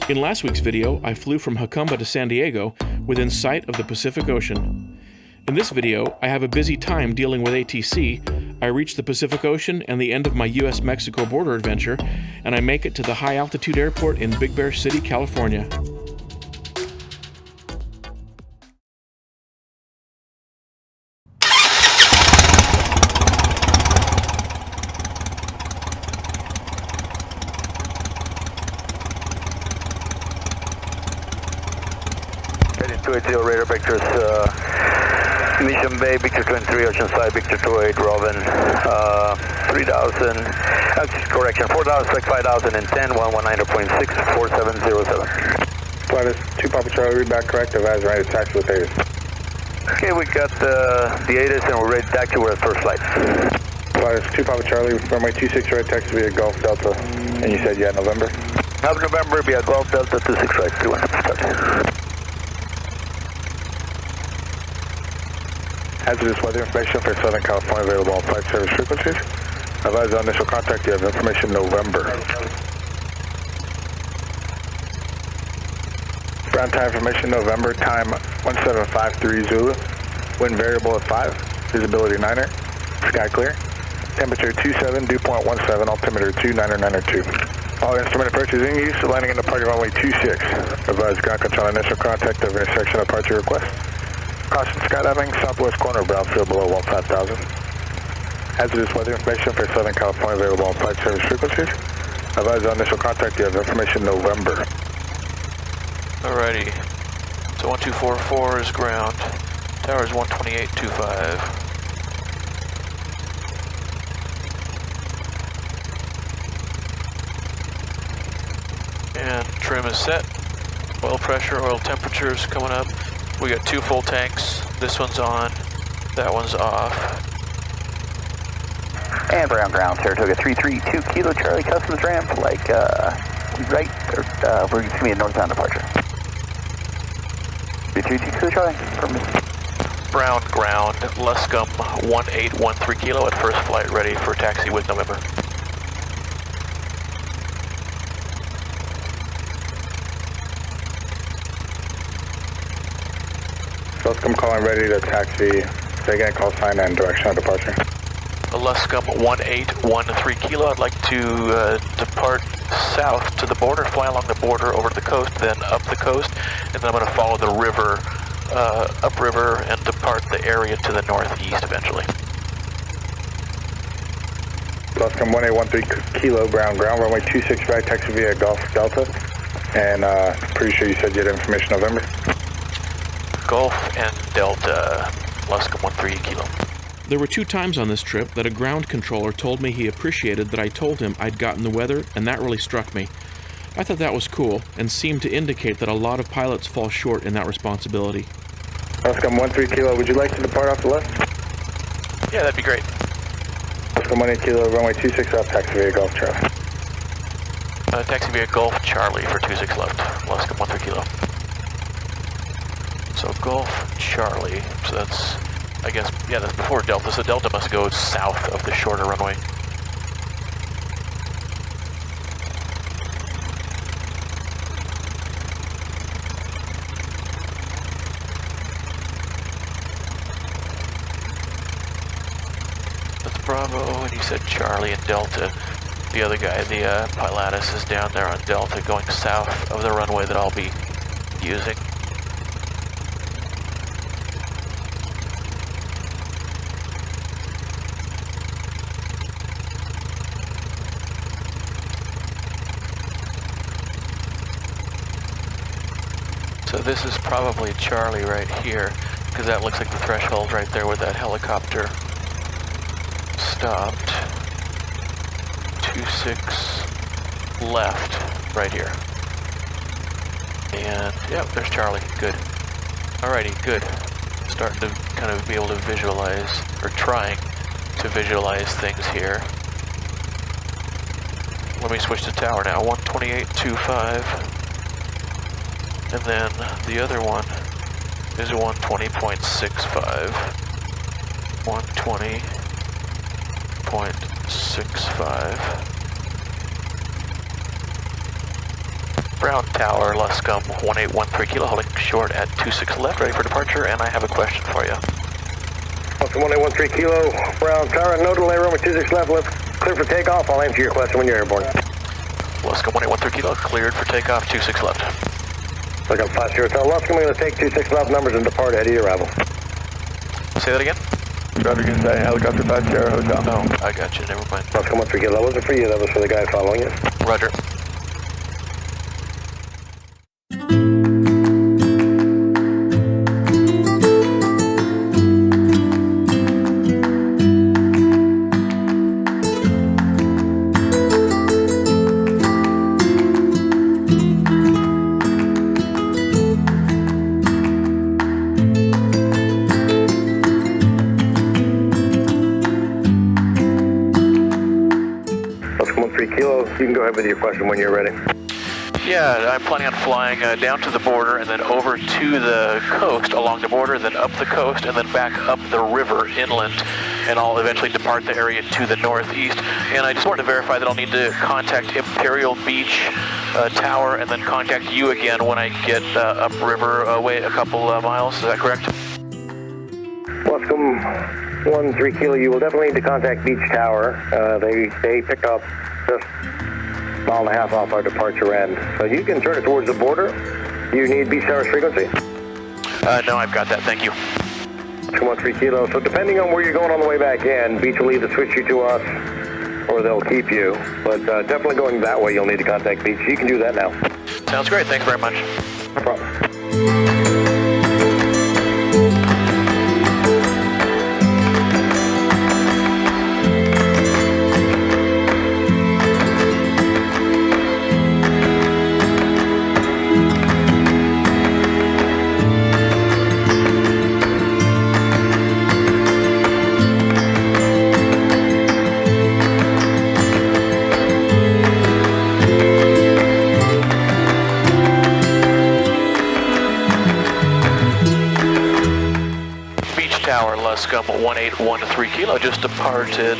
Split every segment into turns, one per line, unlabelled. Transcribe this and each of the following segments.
In last week's video, I flew from Jacumba to San Diego within sight of the Pacific Ocean. In this video, I have a busy time dealing with ATC. I reach the Pacific Ocean and the end of my U.S. Mexico border adventure, and I make it to the high-altitude airport in Big Bear City, California.
Heading 280 radar vectors, Mission Bay, Victor 23, Oceanside, Victor 28, Robin, 3000, correction, 4000, like 5010, 119.6, 4707.
Flight is 2 Papa Charlie, read back correct, advise ready to taxi with ATIS.
Okay, we got the ATIS and we're ready to taxi, we're at first flight.
Flight is 2 Papa Charlie, runway 26 right, taxi via Gulf Delta, and you said you had November?
Have November via Gulf Delta 26 right, 21, start.
Hazardous weather information for Southern California available on flight service frequencies. Advise on initial contact, you have information November. Ground time information November, time 1753 Zulu. Wind variable at 5, visibility 9er, sky clear. Temperature 27, dew point 17, altimeter 2992. All instrument approaches in use, landing in departure runway 26. Advise ground control initial contact of intersection departure request. Caution skydiving, southwest corner of Brownsville below 15,000. Hazardous weather information for Southern California available on flight service frequencies. Advise on initial contact, you have information November.
Alrighty, so 1244 is ground, tower is 128.25. And trim is set, oil pressure, oil temperature is coming up. We got 2 full tanks, this one's on, that one's off.
And ground, Saratoga 332 Kilo Charlie, customs ramp, like right, or we're going to be a northbound departure. 332 Kilo Charlie,
Brown ground, Luscombe 1813 Kilo at first flight, ready for taxi with November.
Luscombe calling ready to taxi. Say again, call sign and direction of departure.
Luscombe 1813 Kilo, I'd like to depart south to the border, fly along the border over to the coast, then up the coast, and then I'm going to follow the river, upriver, and depart the area to the northeast eventually.
Luscombe 1813 Kilo, Brown ground, runway 26 right, taxi via Gulf Delta, and pretty sure you said you had information November?
Gulf and Delta, Luscombe 13 Kilo.
There were 2 times on this trip that a ground controller told me he appreciated that I told him I'd gotten the weather, and that really struck me. I thought that was cool, and seemed to indicate that a lot of pilots fall short in that responsibility.
Luscombe 13 Kilo, would you like to depart off the left?
Yeah, that'd be great.
Luscombe 18 Kilo, runway 26 left, taxi via Gulf Charlie.
Taxi via Gulf Charlie for 26 left, Luscombe 13 Kilo. So Gulf Charlie, so that's, I guess, yeah, that's before Delta, so Delta must go south of the shorter runway. That's Bravo, and you said Charlie and Delta. The other guy, the Pilatus, is down there on Delta going south of the runway that I'll be using. So this is probably Charlie right here, because that looks like the threshold right there where that helicopter stopped. 26 left, right here. And, yep, there's Charlie, good. Alrighty, good. Starting to kind of be able to visualize, or trying to visualize things here. Let me switch to tower now, 128.25. And then the other one is 120.65. 120.65. Brown Tower, Luscombe 1813 Kilo, holding short at 26 left, ready for departure, and I have a question for you.
Luscombe 1813 Kilo, Brown Tower, no delay, runway 26 left, lift clear for takeoff. I'll answer your question when you're airborne.
Luscombe 1813 Kilo, cleared for takeoff, 26 left.
Looking 50 Hotel Luscombe, we're going to take 26 left numbers and depart ahead of your arrival.
Say that again?
Roger, can say helicopter 5 Sierra Hotel.
Oh, I got you, never mind.
Luscombe 13 Kilo, that wasn't for you, that was for the guy following you.
Roger.
Luscombe 13 Kilo, you can go ahead with your question when you're ready.
Yeah, I'm planning on flying down to the border and then over to the coast along the border, then up the coast, and then back up the river inland, and I'll eventually depart the area to the northeast. And I just wanted to verify that I'll need to contact Imperial Beach Tower and then contact you again when I get upriver away a couple miles. Is that correct?
Luscombe 13 Kilo, you will definitely need to contact Beach Tower. They pick up just a mile and a half off our departure end. So you can turn it towards the border. You need Beach Tower's frequency?
No, I've got that. Thank you.
Luscombe 13 Kilo. So depending on where you're going on the way back in, Beach will either switch you to us or they'll keep you. But definitely going that way, you'll need to contact Beach. You can do that now.
Sounds great. Thanks very much.
No problem.
Tower, Luscombe 1813 Kilo, just departed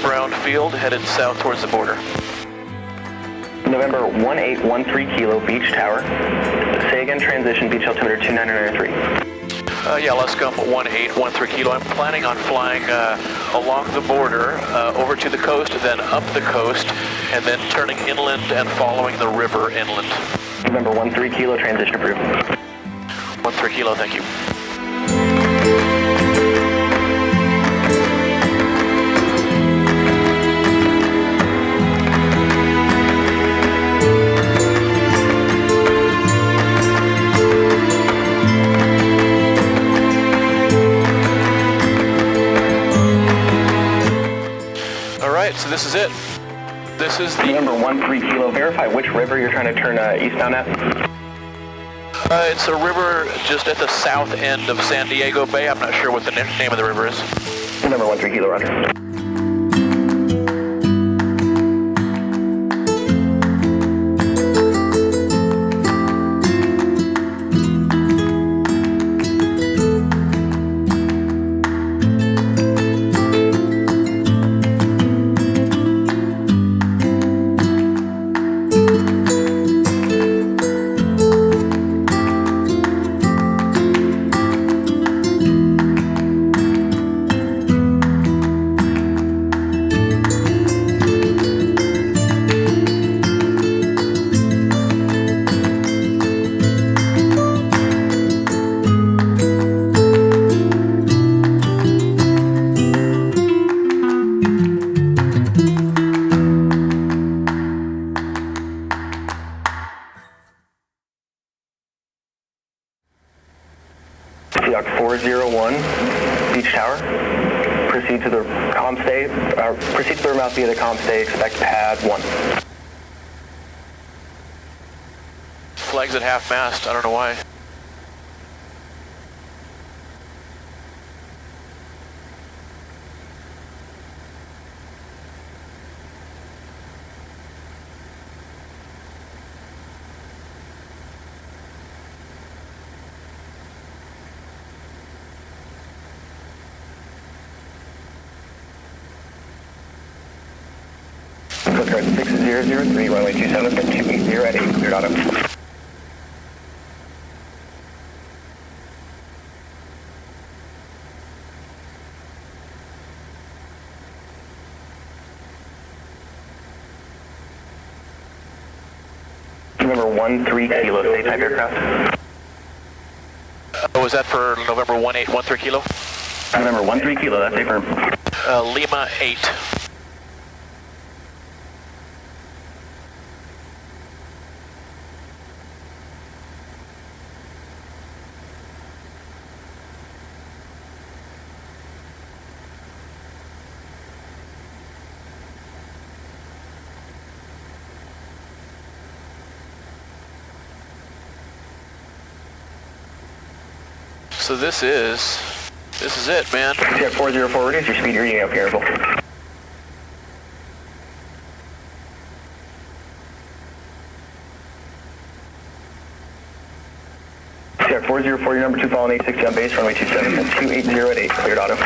Brownfield, headed south towards the border.
November 1813 Kilo, Beach Tower. Say again, transition, beach altimeter 29993.
Yeah, Luscombe 1813 Kilo. I'm planning on flying along the border, over to the coast, then up the coast, and then turning inland and following the river inland.
November 13 Kilo, transition approved.
13 Kilo, thank you. So this is it. This is the...
November 13 Kilo, verify which river you're trying to turn eastbound at.
It's a river just at the south end of San Diego Bay. I'm not sure what the name of the river is.
November 13 Kilo, roger. Yacht 401, Beach Tower. Proceed to the comm stay. Proceed to the mouth via the comm stay. Expect pad 1.
Flag's at half mast. I don't know why.
Coast Guard 6003, runway 27, 280 at 8. cleared auto. November 13 Kilo, state type aircraft.
Was that for November 1813 Kilo?
November 13 Kilo, that's a firm.
Lima 8. So this is it, man.
Jet 404, reduce your speed, you're eating up here, Airville. Jet 404, your number 2 following 860 on base, runway 27, and 280 at 8, cleared auto.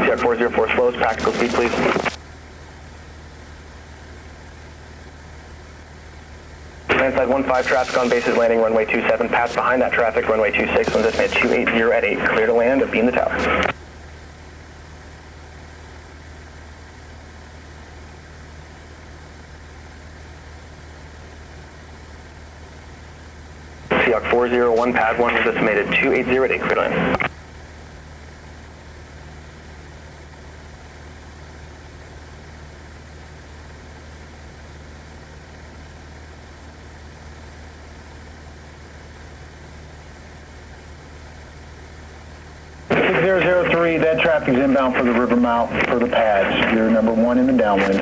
Jet 404, slows, practical speed, please. Landside 15, traffic on bases, landing runway 27, pass behind that traffic, runway 26, winds estimate 280 at 8, clear to land, beam the tower. Seahawk 401, pad 1, winds estimated 280 at 8, clear to land.
That traffic's inbound for the river mouth for the pads. You're number 1 in the downwind.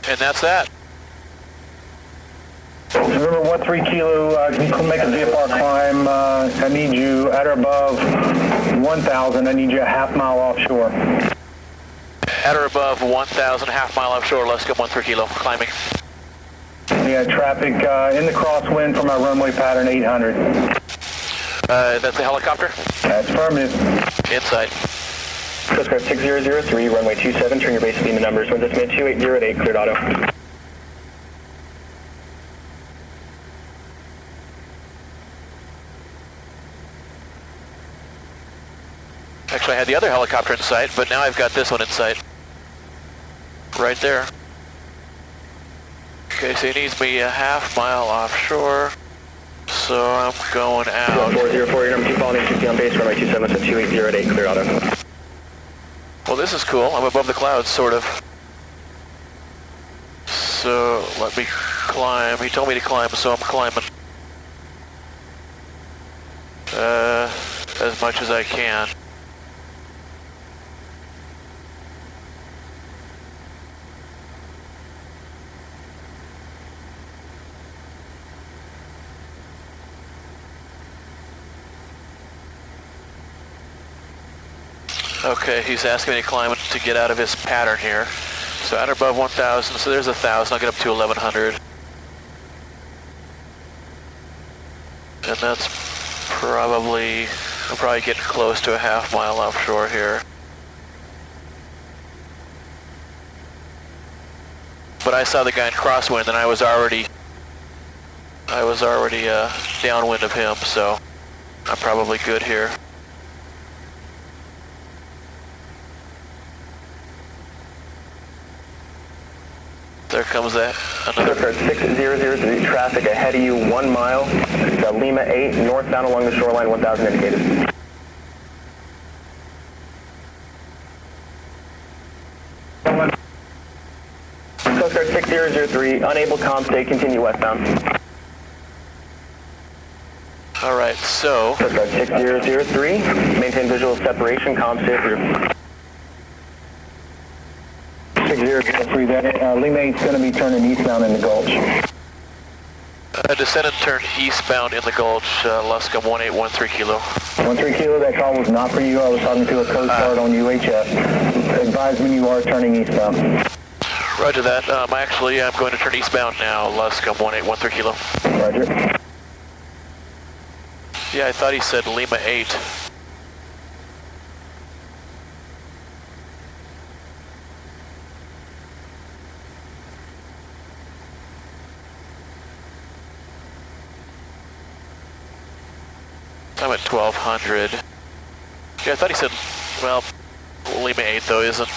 And that's that.
Remember 13 Kilo, can you make a VFR climb? I need you at or above 1,000. I need you a half-mile offshore.
At or above 1,000, half-mile offshore, let's go 13 Kilo, climbing.
Yeah, traffic in the crosswind from our runway pattern 800.
That's a helicopter?
That's affirmative.
Inside.
Coast 6003, runway 27, turn your base beam the numbers, winds estimate 280 at 8, cleared auto.
Actually, I had the other helicopter in sight, but now I've got this one in sight. Right there. Okay, so he needs me a half-mile offshore, so I'm going out.
404, your number 2 following 860 on base, runway 27, 280 at 8, cleared auto.
Well, this is cool. I'm above the clouds, sort of. So, let me climb. He told me to climb, so I'm climbing. As much as I can. Okay, he's asking me to climb to get out of his pattern here. So at or above 1,000, so there's 1,000, I'll get up to 1,100. And that's probably, I'm probably getting close to a half mile offshore here. But I saw the guy in crosswind and I was already downwind of him, so I'm probably good here. There comes that.
Another 6003, traffic ahead of you 1 mile. It's Lima 8, northbound along the shoreline, 1000 indicated. Coast Guard 6003, unable comm, stay, continue westbound.
All right, so.
Coast Guard 6003, maintain visual separation, comm, stay through.
6003, that Lima 8's going to be turning eastbound in the Gulch.
Descend and turn eastbound in the Gulch, Luscombe 1813 kilo.
13 kilo, that call was not for you. I was talking to a Coast Guard on UHF. Advise when you are turning eastbound.
Roger that. I'm going to turn eastbound now, Luscombe 1813 kilo.
Roger.
Yeah, I thought he said Lima 8. I'm at 1200. Yeah, I thought he said, well, Lima 8 though isn't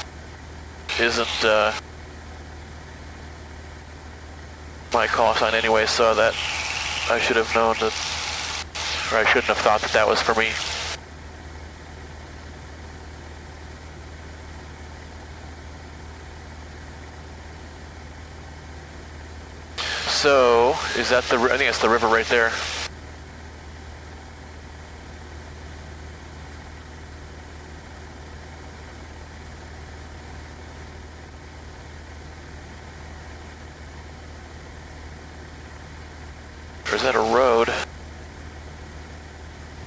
my call sign anyway, so that I should have known that, or I shouldn't have thought that that was for me. So, is that the, I think it's the river right there. Or is that a road?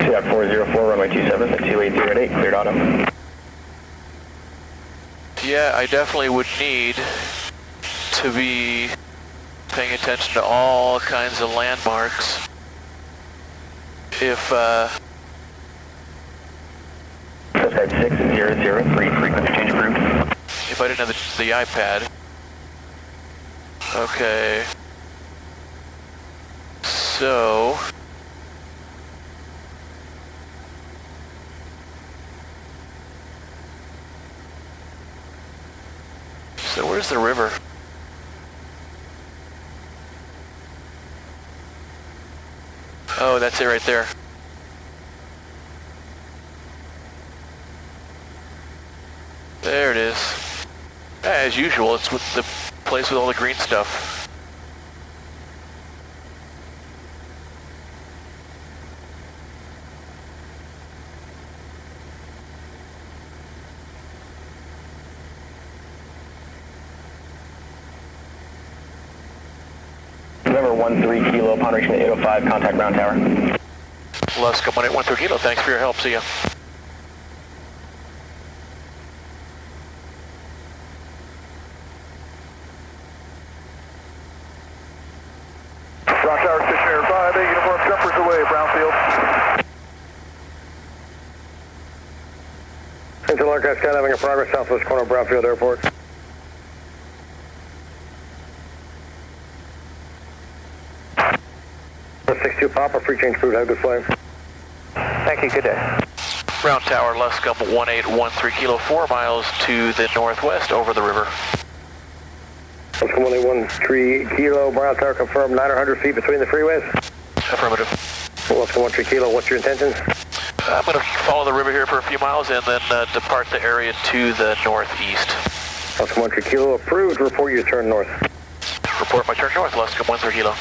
Seahawk 404, runway 27 at 2808, cleared autumn.
Yeah, I definitely would need to be paying attention to all kinds of landmarks. If,
Suspect 6003, frequency change approved.
if I didn't have the iPad. Okay. So, where's the river? Oh, that's it right there. There it is. As usual, it's with the place with all the green stuff.
November 13 kilo, upon reaching the 805, contact Brown Tower.
Luscombe 1813 kilo, thanks for your help, see ya.
Brown Tower, Stationary 5, 8 uniform jumpers away, Brownsville.
Central Aircraft Sky having a progress southwest corner of Brownfield Airport. The 62 Papa, free change crew, have a good flight.
Thank you, good day.
Brown Tower, Luscombe 1813 kilo, 4 miles to the northwest over the river.
Luscombe 1813 kilo, Brown Tower confirmed 900 feet between the freeways.
Affirmative.
Luscombe 13 kilo, what's your intentions?
I'm going to follow the river here for a few miles and then depart the area to the northeast.
Luscombe 13 kilo, approved, report your turn north.
Report my turn north, Luscombe 13 kilo.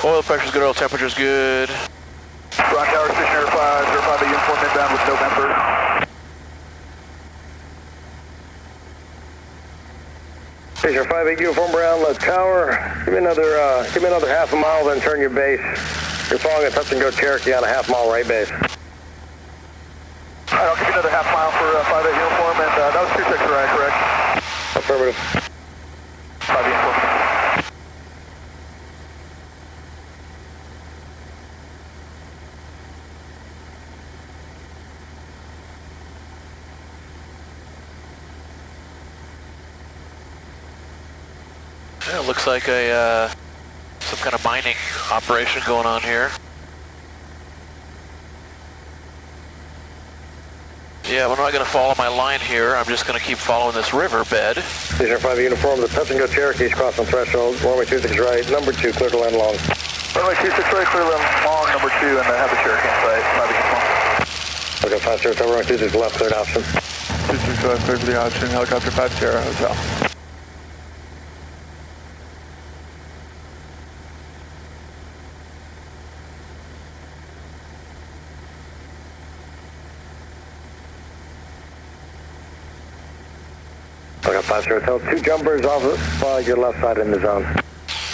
Oil pressure's good, oil temperature's good.
Brown Tower, Stationary 5, 05, uniform inbound with November.
Station 5-8 uniform Brown, Tower. Give me another half a mile, then turn your base. You're following a touch and go Cherokee on a half mile right base.
Alright, I'll give you another half mile for 5-8 uniform, and that was 26, right, correct?
Affirmative.
Yeah, it looks like some kind of mining operation going on here. Yeah, I'm not going to follow my line here. I'm just going to keep following this river bed.
Station 5 uniform, the touch and go Cherokee's crossing threshold. Runway 26 right, number 2, clear to land long.
Runway 26 right, clear to land long, number 2, and have the Cherokee in sight.
Okay, 5 Sierra Hotel, runway 26 left, cleared option.
26 left, clear for the option, helicopter 5 Sierra Hotel.
Okay, 5 Sierra Hotel, 2 jumpers off your left side in the zone.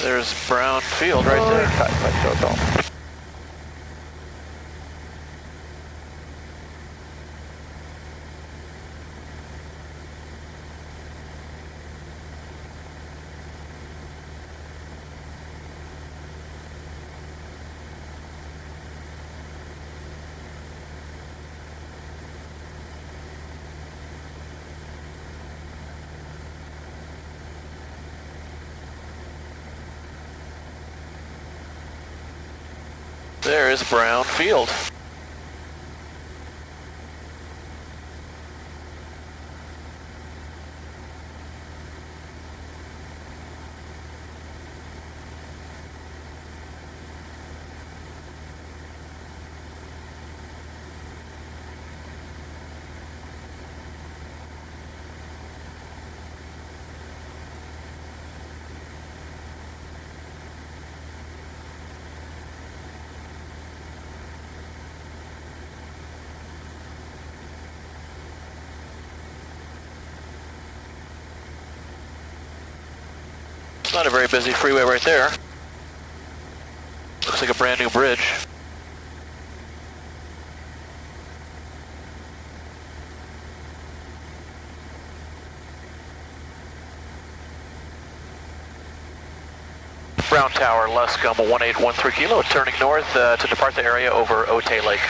There's Brownfield right there.
5 Sierra Hotel.
There is Brownfield. It's not a very busy freeway right there. Looks like a brand new bridge. Brown Tower, Luscombe 1813 Kilo, turning north to depart the area over Otay Lake.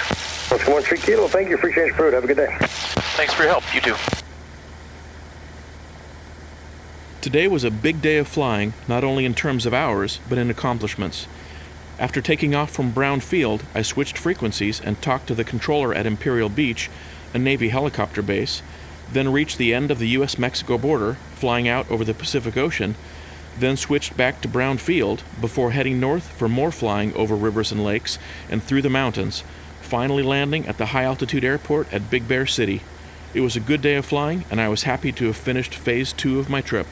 Luscombe 13 Kilo, thank you for exchange food. Have a good day.
Thanks for your help. You too.
Today was a big day of flying, not only in terms of hours, but in accomplishments. After taking off from Brownfield, I switched frequencies and talked to the controller at Imperial Beach, a Navy helicopter base, then reached the end of the U.S. Mexico border, flying out over the Pacific Ocean, then switched back to Brownfield before heading north for more flying over rivers and lakes and through the mountains, finally landing at the high-altitude airport at Big Bear City. It was a good day of flying, and I was happy to have finished Phase 2 of my trip.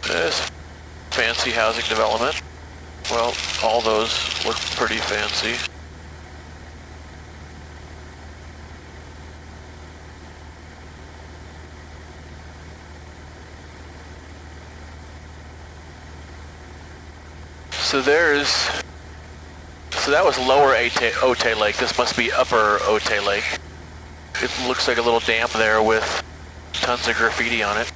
This fancy housing development. Well, all those look pretty fancy. So that was lower Otay Lake. This must be upper Otay Lake. It looks like a little dam there with tons of graffiti on it.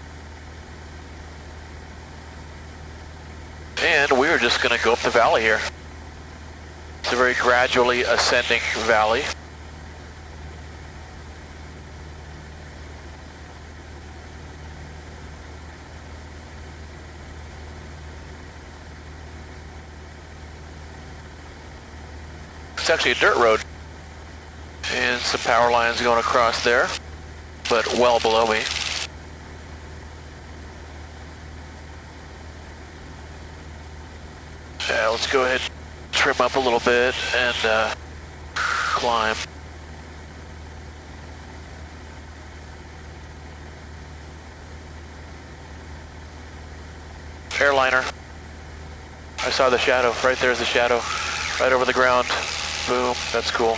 And we're just going to go up the valley here. It's a very gradually ascending valley. It's actually a dirt road. And some power lines going across there, but well below me. Yeah, let's go ahead and trim up a little bit and climb. Airliner. I saw the shadow. Right there's the shadow. Right over the ground. Boom. That's cool.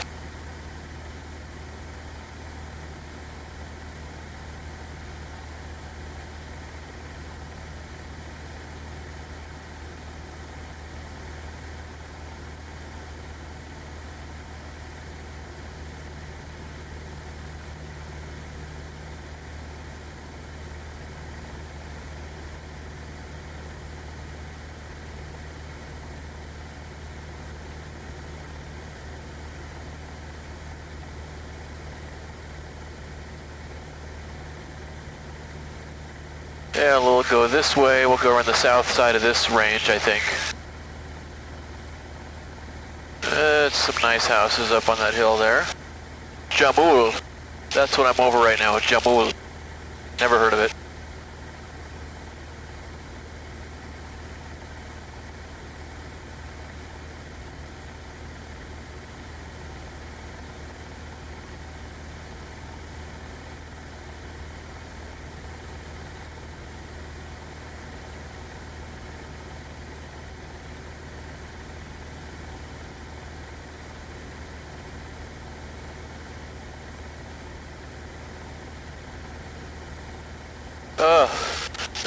Yeah, we'll go this way. We'll go around the south side of this range, I think. It's some nice houses up on that hill there. Jamul. That's what I'm over right now, Jamul. Never heard of it.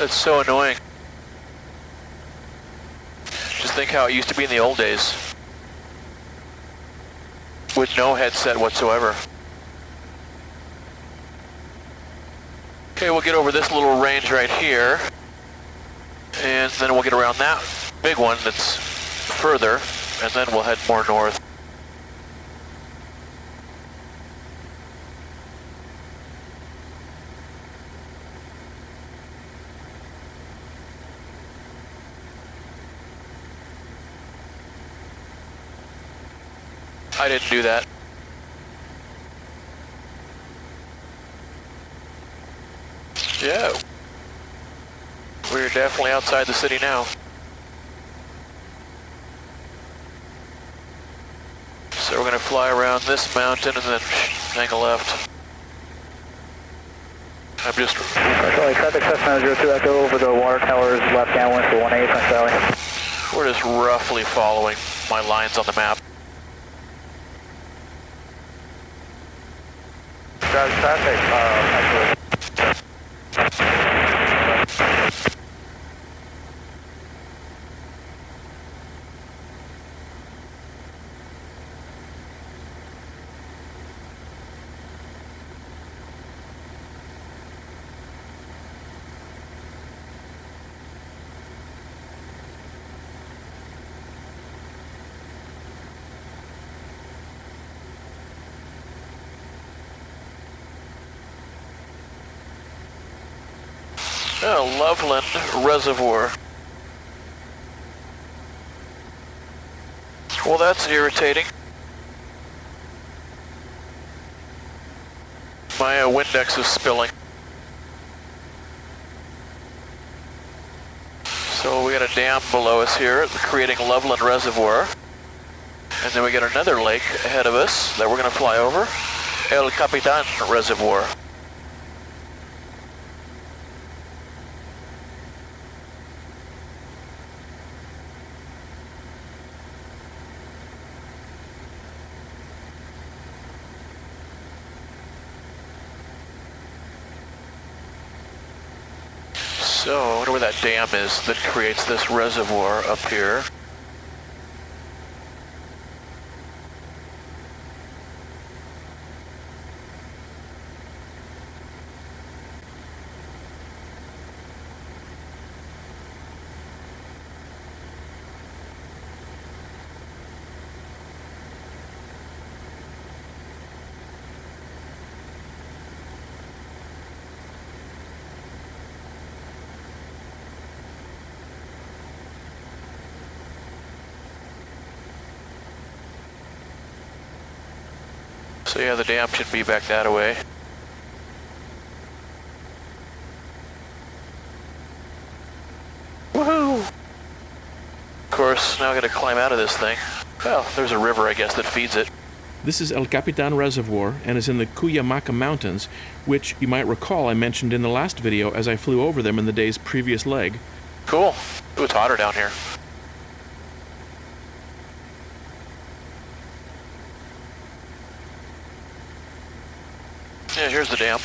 That's so annoying. Just think how it used to be in the old days. With no headset whatsoever. Okay, we'll get over this little range right here. And then we'll get around that big one that's further. And then we'll head more north. I didn't do that. Yeah. We're definitely outside the city now. So we're going to fly around this mountain and then make a left. I'm just...
Sorry, traffic Cessna 02 Echo over the water towers, left downwind for 18 West Valley.
We're just roughly following my lines on the map.
Traffic, actually.
Oh, Loveland Reservoir. Well, that's irritating. My Windex is spilling. So we got a dam below us here, creating Loveland Reservoir. And then we got another lake ahead of us that we're going to fly over. El Capitan Reservoir. So, I wonder where that dam is that creates this reservoir up here. So yeah, the dam should be back that way. Woohoo! Of course, now I gotta climb out of this thing. Well, there's a river, I guess, that feeds it.
This is El Capitan Reservoir and is in the Cuyamaca Mountains, which you might recall I mentioned in the last video as I flew over them in the day's previous leg.
Cool. Ooh, it's hotter down here. Yeah, here's the dam.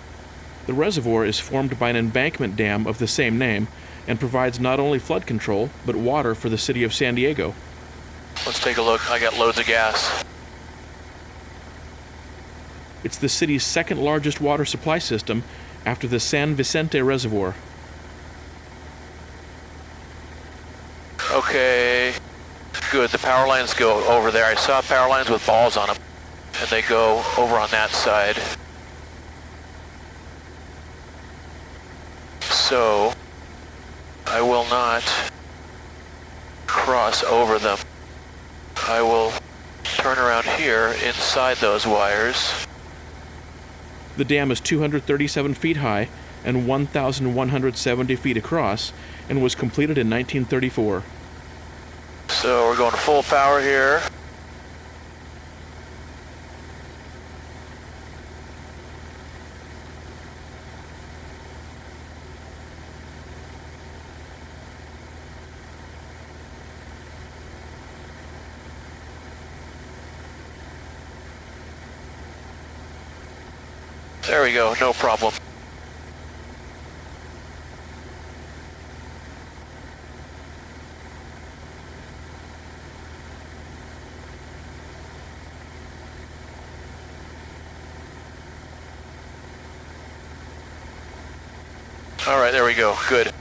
The reservoir is formed by an embankment dam of the same name and provides not only flood control, but water for the city of San Diego.
Let's take a look. I got loads of gas.
It's the city's second largest water supply system after the San Vicente Reservoir.
Okay, good. The power lines go over there. I saw power lines with balls on them, and they go over on that side. So, I will not cross over them. I will turn around here inside those wires.
The dam is 237 feet high and 1,170 feet across and was completed in 1934.
So we're going to full power here. There we go, no problem. All right, there we go, good.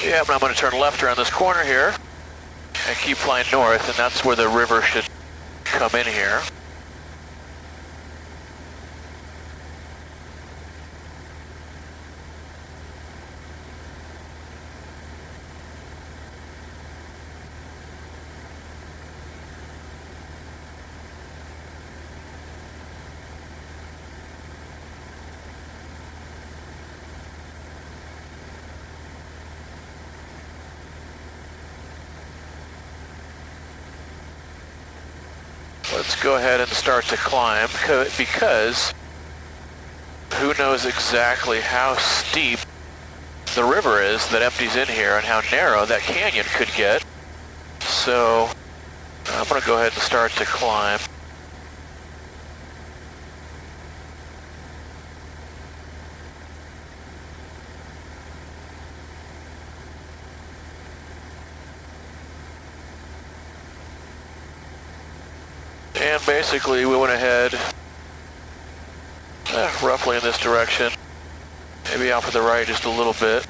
Yeah, but I'm going to turn left around this corner here and keep flying north, and that's where the river should come in here. Let's go ahead and start to climb, because who knows exactly how steep the river is that empties in here and how narrow that canyon could get. So I'm going to go ahead and start to climb. And basically we went ahead roughly in this direction, maybe out to the right just a little bit.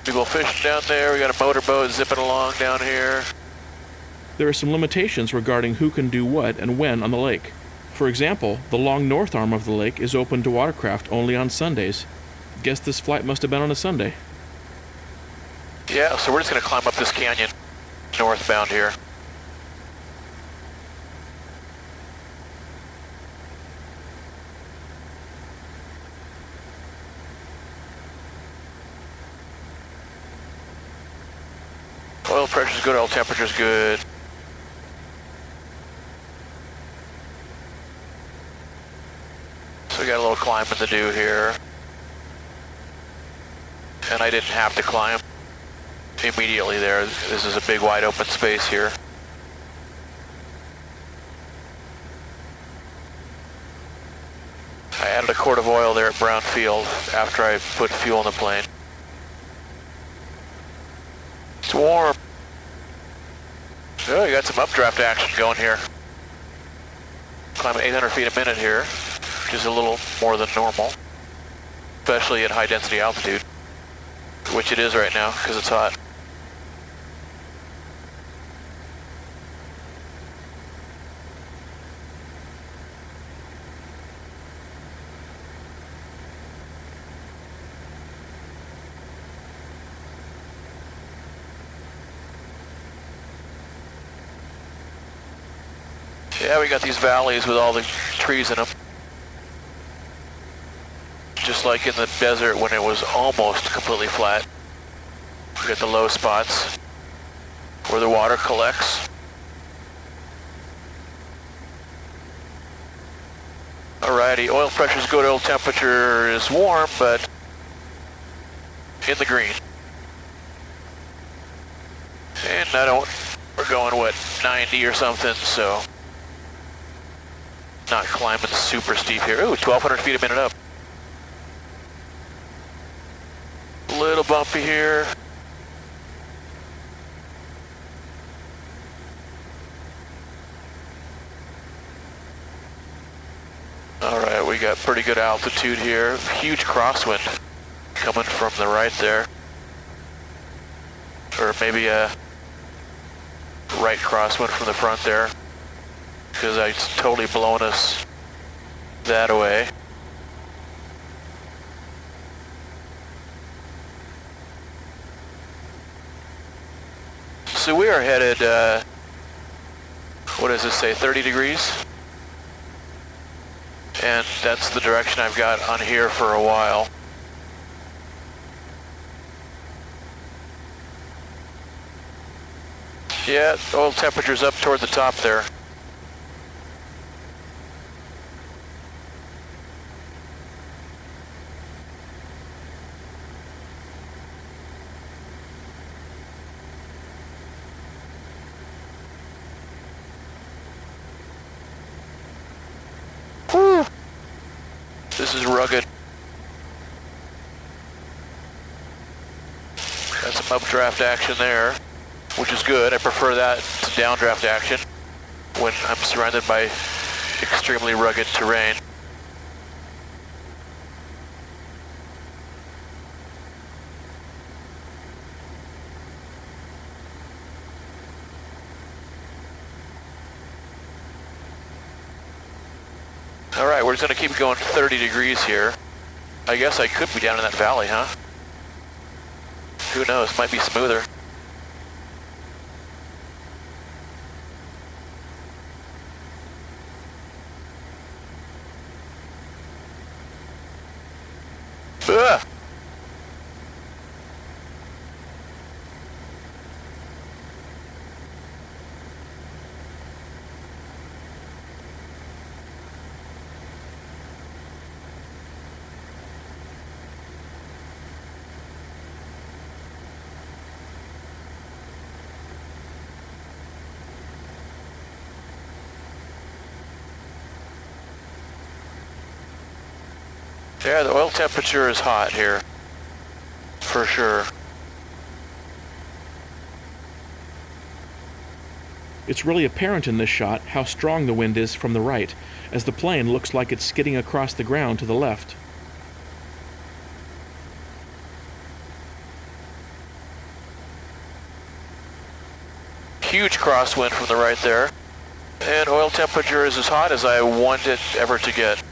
We go fishing down there, we got a motorboat zipping along down here.
There are some limitations regarding who can do what and when on the lake. For example, the long north arm of the lake is open to watercraft only on Sundays. Guess this flight must have been on a Sunday.
Yeah, so we're just going to climb up this canyon northbound here. Oil pressure's good, oil temperature's good. So we got a little climbing to do here. And I didn't have to climb immediately there. This is a big wide open space here. I added a quart of oil there at Brownsville after I put fuel in the plane. It's warm. Oh, you got some updraft action going here. Climbing 800 feet a minute here, which is a little more than normal, especially at high density altitude, which it is right now because it's hot. Yeah, we got these valleys with all the trees in them. Just like in the desert when it was almost completely flat. We got the low spots where the water collects. Alrighty, oil pressure's good, oil temperature is warm, but in the green. And we're going, what, 90 or something, so not climbing super steep here. Ooh, 1,200 feet a minute up. A little bumpy here. Alright, we got pretty good altitude here. Huge crosswind coming from the right there. Or maybe a right crosswind from the front there. Because it's totally blown us that way. So we are headed, what does this say, 30 degrees? And that's the direction I've got on here for a while. Yeah, oil temperature's up toward the top there. Whew. This is rugged. Got some updraft action there, which is good. I prefer that to downdraft action when I'm surrounded by extremely rugged terrain. Alright, we're just going to keep going 30 degrees here. I guess I could be down in that valley, huh? Who knows, might be smoother. Ugh. Yeah, the oil temperature is hot here, for sure.
It's really apparent in this shot how strong the wind is from the right, as the plane looks like it's skidding across the ground to the left.
Huge crosswind from the right there. And oil temperature is as hot as I want it ever to get.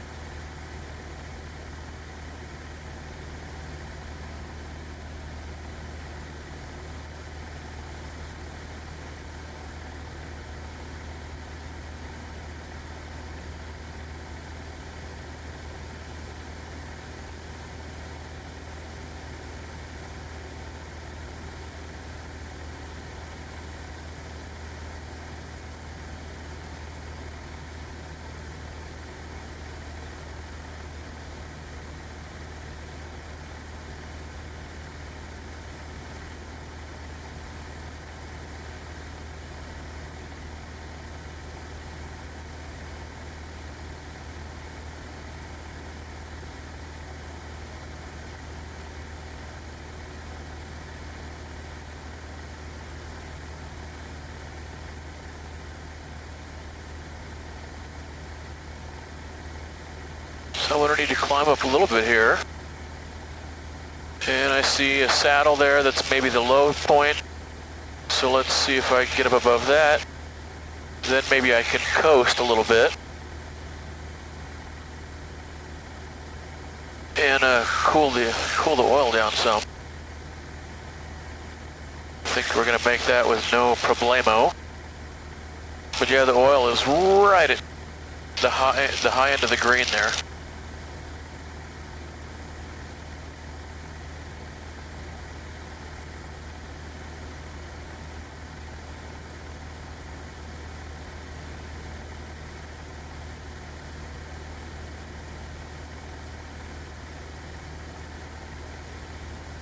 So I'm going to need to climb up a little bit here. And I see a saddle there that's maybe the low point. So let's see if I can get up above that. Then maybe I can coast a little bit. And cool the oil down some. I think we're going to make that with no problemo. But yeah, the oil is right at the high end of the green there.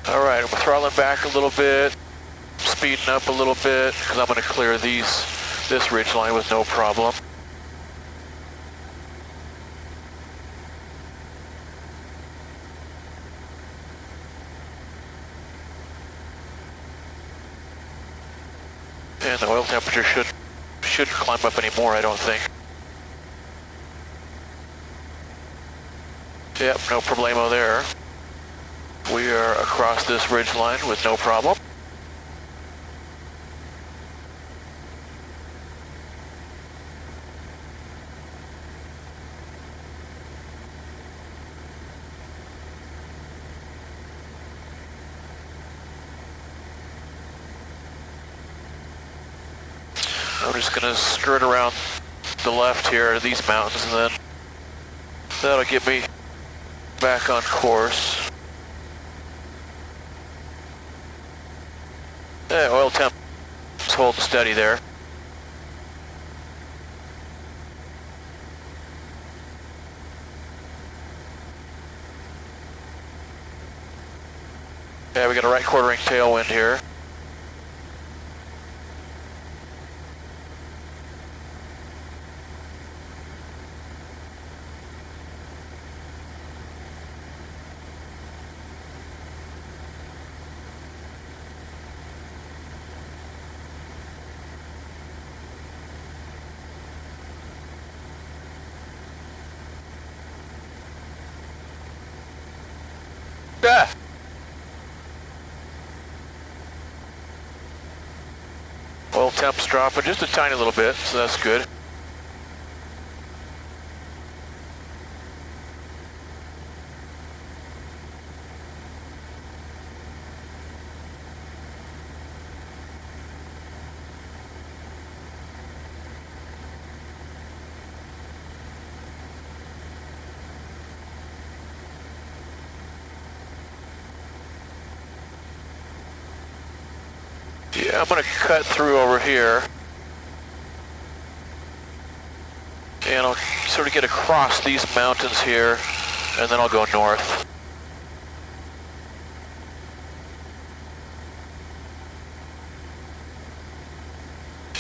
All right, I'm throttling back a little bit, speeding up a little bit, because I'm going to clear this ridge line with no problem. And the oil temperature shouldn't climb up anymore, I don't think. Yep, no problemo there. We are across this ridge line with no problem. I'm just going to skirt around the left here, these mountains, and then that'll get me back on course. Yeah, oil temp is holding steady there. Yeah, we got a right quartering tailwind here. Ah! Oil temp's dropping just a tiny little bit, so that's good. Yeah, I'm going to cut through over here. And I'll sort of get across these mountains here, and then I'll go north.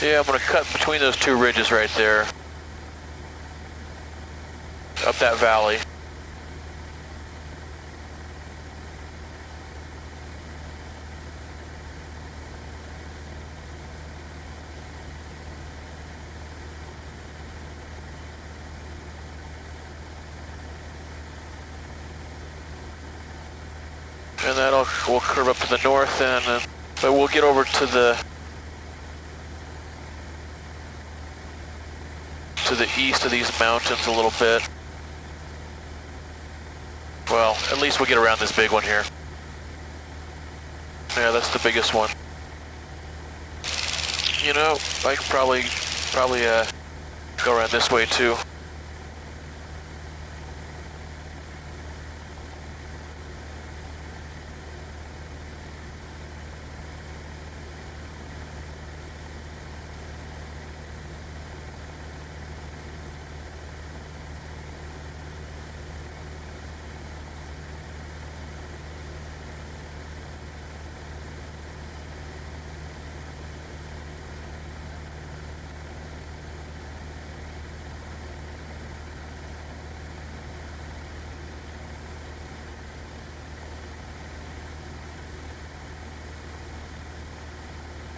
Yeah, I'm going to cut between those two ridges right there. Up that valley. And we'll curve up to the north, but we'll get over to the east of these mountains a little bit. Well, at least we'll get around this big one here. Yeah, that's the biggest one. You know, I could probably go around this way too.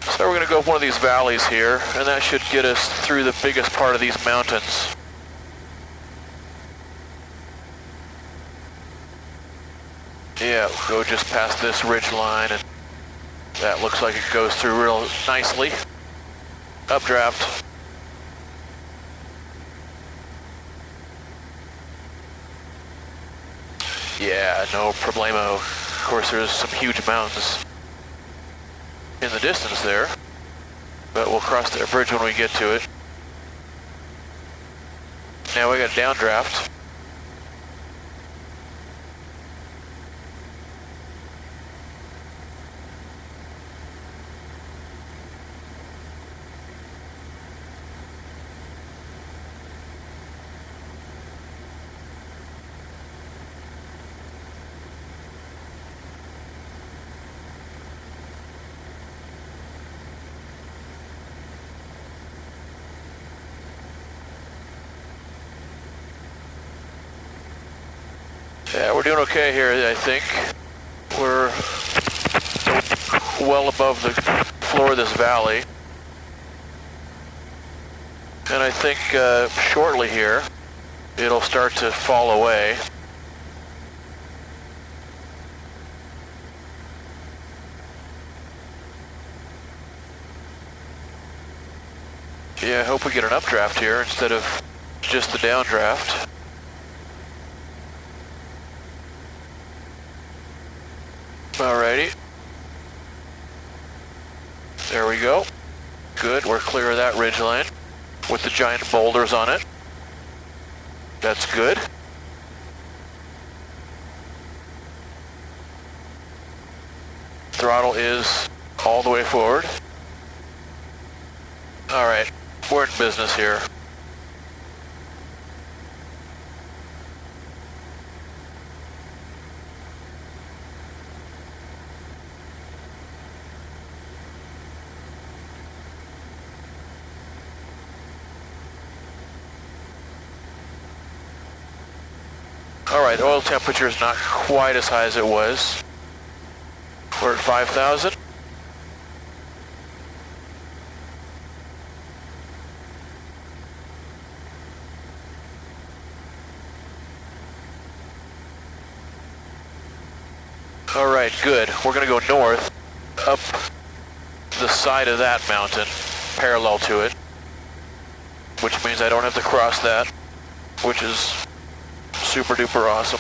So we're going to go up one of these valleys here, and that should get us through the biggest part of these mountains. Yeah, we'll go just past this ridge line, and that looks like it goes through real nicely. Updraft. Yeah, no problemo. Of course, there's some huge mountains in the distance there, but we'll cross that bridge when we get to it. Now we got downdraft. Yeah, we're doing okay here, I think. We're well above the floor of this valley. And I think shortly here, it'll start to fall away. Yeah, I hope we get an updraft here instead of just the downdraft. Alrighty. There we go. Good, we're clear of that ridgeline with the giant boulders on it. That's good. Throttle is all the way forward. Alright, we're in business here. Alright, oil temperature is not quite as high as it was. We're at 5,000. Alright, good. We're going to go north, up the side of that mountain, parallel to it, which means I don't have to cross that, which is super duper awesome.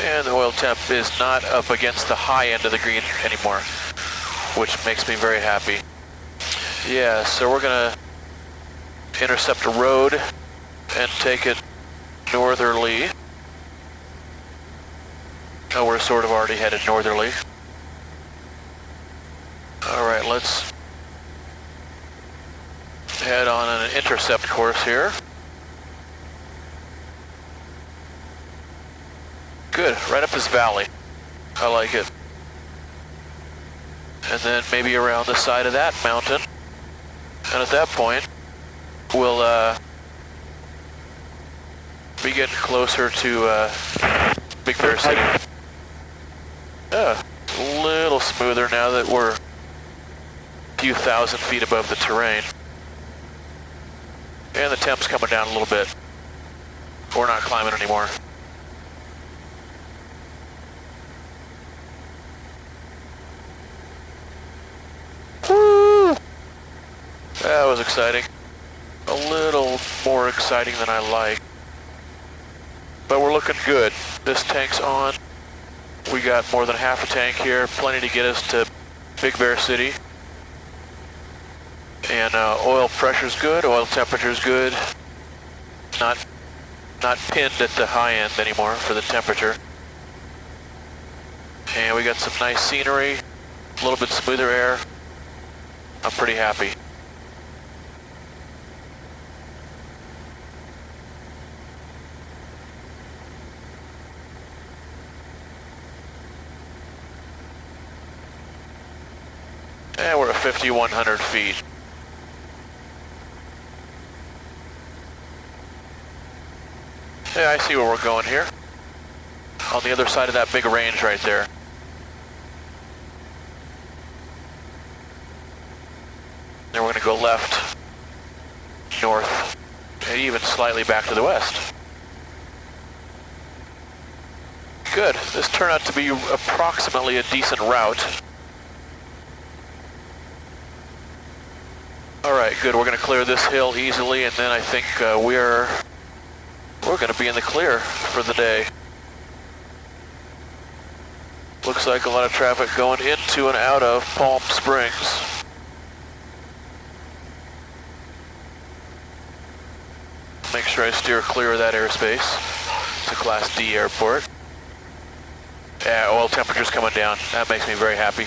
And the oil temp is not up against the high end of the green anymore, which makes me very happy. Yeah, so we're gonna intercept a road and take it northerly. Oh, we're sort of already headed northerly. Alright, let's head on an intercept course here. Good, right up this valley. I like it. And then maybe around the side of that mountain. And at that point, we'll be getting closer to Big Bear City. Yeah, a little smoother now that we're a few thousand feet above the terrain. And the temp's coming down a little bit. We're not climbing anymore. That was exciting. A little more exciting than I like. But we're looking good. This tank's on. We got more than half a tank here, plenty to get us to Big Bear City. And oil pressure's good, oil temperature's good. Not pinned at the high end anymore for the temperature. And we got some nice scenery, a little bit smoother air. I'm pretty happy. And we're at 5,100 feet. Yeah, I see where we're going here. On the other side of that big range right there. Then we're going to go left, north, and even slightly back to the west. Good. This turned out to be approximately a decent route. All right, good. We're going to clear this hill easily, and then I think we're going to be in the clear for the day. Looks like a lot of traffic going into and out of Palm Springs. Make sure I steer clear of that airspace. It's a Class D airport. Yeah, oil temperature's coming down. That makes me very happy.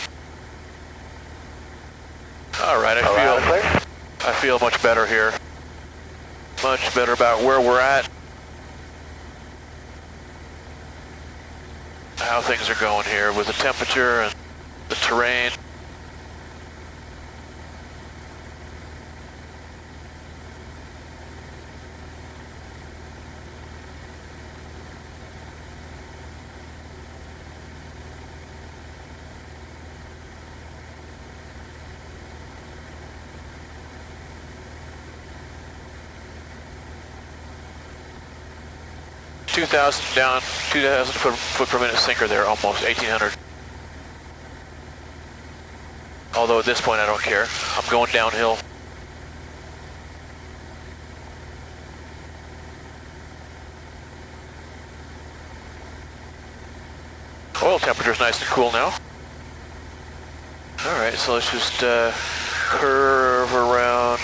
All right, I feel much better here. Much better about where we're at. How things are going here with the temperature and the terrain. Down, 2,000 foot per minute sinker there, almost 1,800. Although at this point I don't care. I'm going downhill. Oil temperature's nice and cool now. Alright, so let's just curve around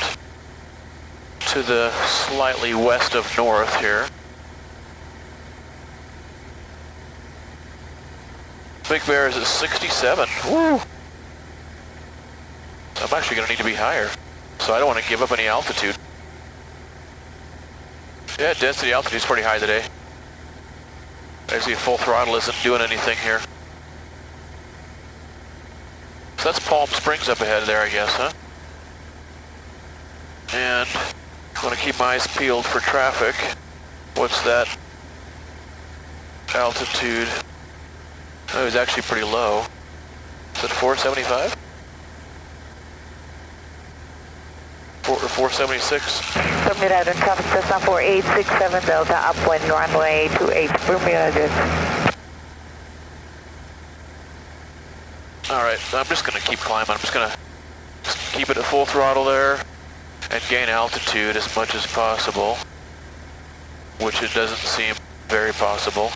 to the slightly west of north here. Big Bear is at 67. Woo! I'm actually going to need to be higher, so I don't want to give up any altitude. Yeah, density altitude is pretty high today. I see full throttle isn't doing anything here. So that's Palm Springs up ahead there, I guess, huh? And I'm going to keep my eyes peeled for traffic. What's that altitude? Oh, it was actually pretty low. Is it 475? 476?
Submit item traffic Cessna 4867 Delta upwind runway 28 Bermuda.
Alright, I'm just going to keep climbing. I'm just going to keep it at full throttle there and gain altitude as much as possible, which it doesn't seem very possible.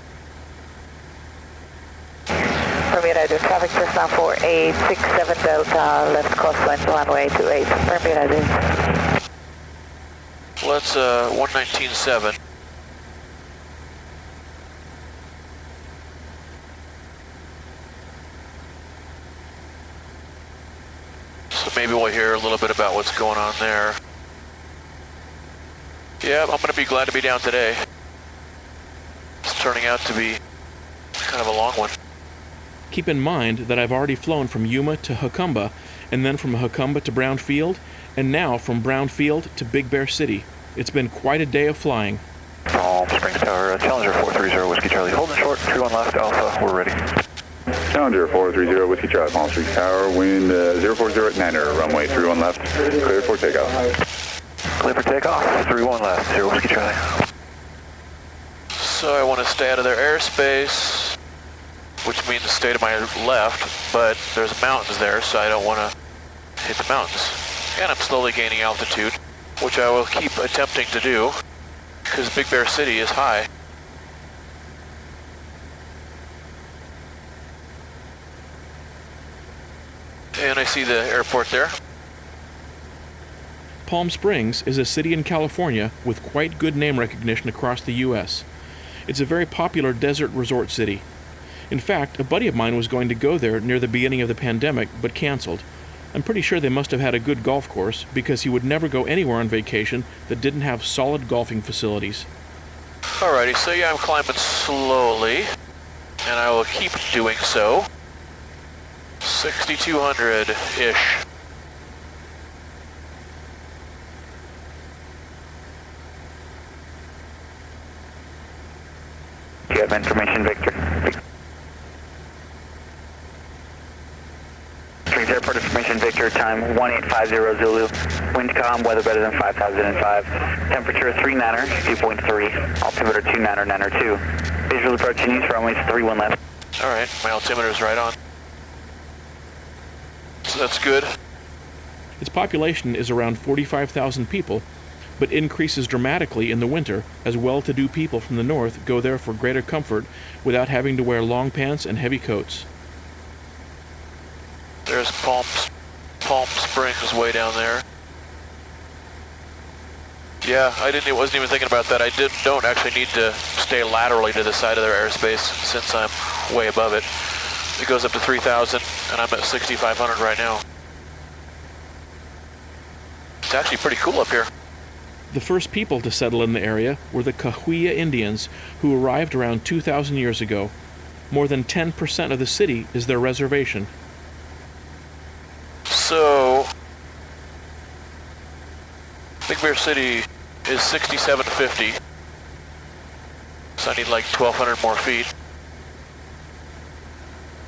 Bermuda traffic Cessna 4867 Delta left crosswind runway 28 Bermuda.
Let's 119.7. So maybe we'll hear a little bit about what's going on there. Yeah, I'm going to be glad to be down today. It's turning out to be kind of a long one.
Keep in mind that I've already flown from Yuma to Hukumba, and then from Hukumba to Brownfield, and now from Brownfield to Big Bear City. It's been quite a day of flying.
Palm Springs Tower, Challenger 430, Whiskey Charlie, holding short, 31 left, Alpha, we're ready.
Challenger 430, Whiskey Charlie, Palm Springs Tower, wind 040 at 9er, runway 31 left, clear for takeoff.
Clear for takeoff, 31 left, 0 Whiskey Charlie.
So I want to stay out of their airspace, which means stay to my left, but there's mountains there, so I don't want to hit the mountains. And I'm slowly gaining altitude, which I will keep attempting to do, because Big Bear City is high. And I see the airport there.
Palm Springs is a city in California with quite good name recognition across the U.S. It's a very popular desert resort city. In fact, a buddy of mine was going to go there near the beginning of the pandemic, but canceled. I'm pretty sure they must have had a good golf course, because he would never go anywhere on vacation that didn't have solid golfing facilities.
Alrighty, so yeah, I'm climbing slowly, and I will keep doing so. 6,200-ish.
You have information, Victor. Springs Airport information, Victor, time 1850 Zulu. Wind calm, weather better than 5005. Temperature 39er, dew point 3. Altimeter 299er 2. Visual approaching east, runway 31 left.
All right, my altimeter's right on. So that's good.
Its population is around 45,000 people, but increases dramatically in the winter as well-to-do people from the north go there for greater comfort without having to wear long pants and heavy coats.
There's Palm Springs way down there. Yeah, wasn't even thinking about that. I don't actually need to stay laterally to the side of their airspace since I'm way above it. It goes up to 3,000 and I'm at 6,500 right now. It's actually pretty cool up here.
The first people to settle in the area were the Cahuilla Indians, who arrived around 2,000 years ago. More than 10% of the city is their reservation.
So, Big Bear City is 6,750. So I need like 1,200 more feet.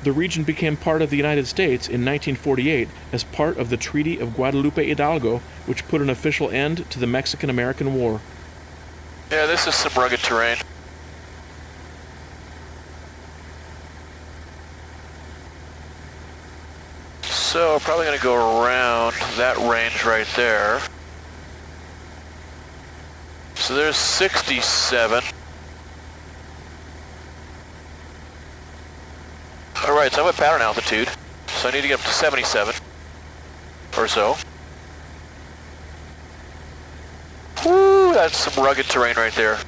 The region became part of the United States in 1948 as part of the Treaty of Guadalupe Hidalgo, which put an official end to the Mexican-American War.
Yeah, this is some rugged terrain. So, probably going to go around that range right there. So there's 67. Alright, so I'm at pattern altitude, so I need to get up to 77 or so. Woo, that's some rugged terrain right there.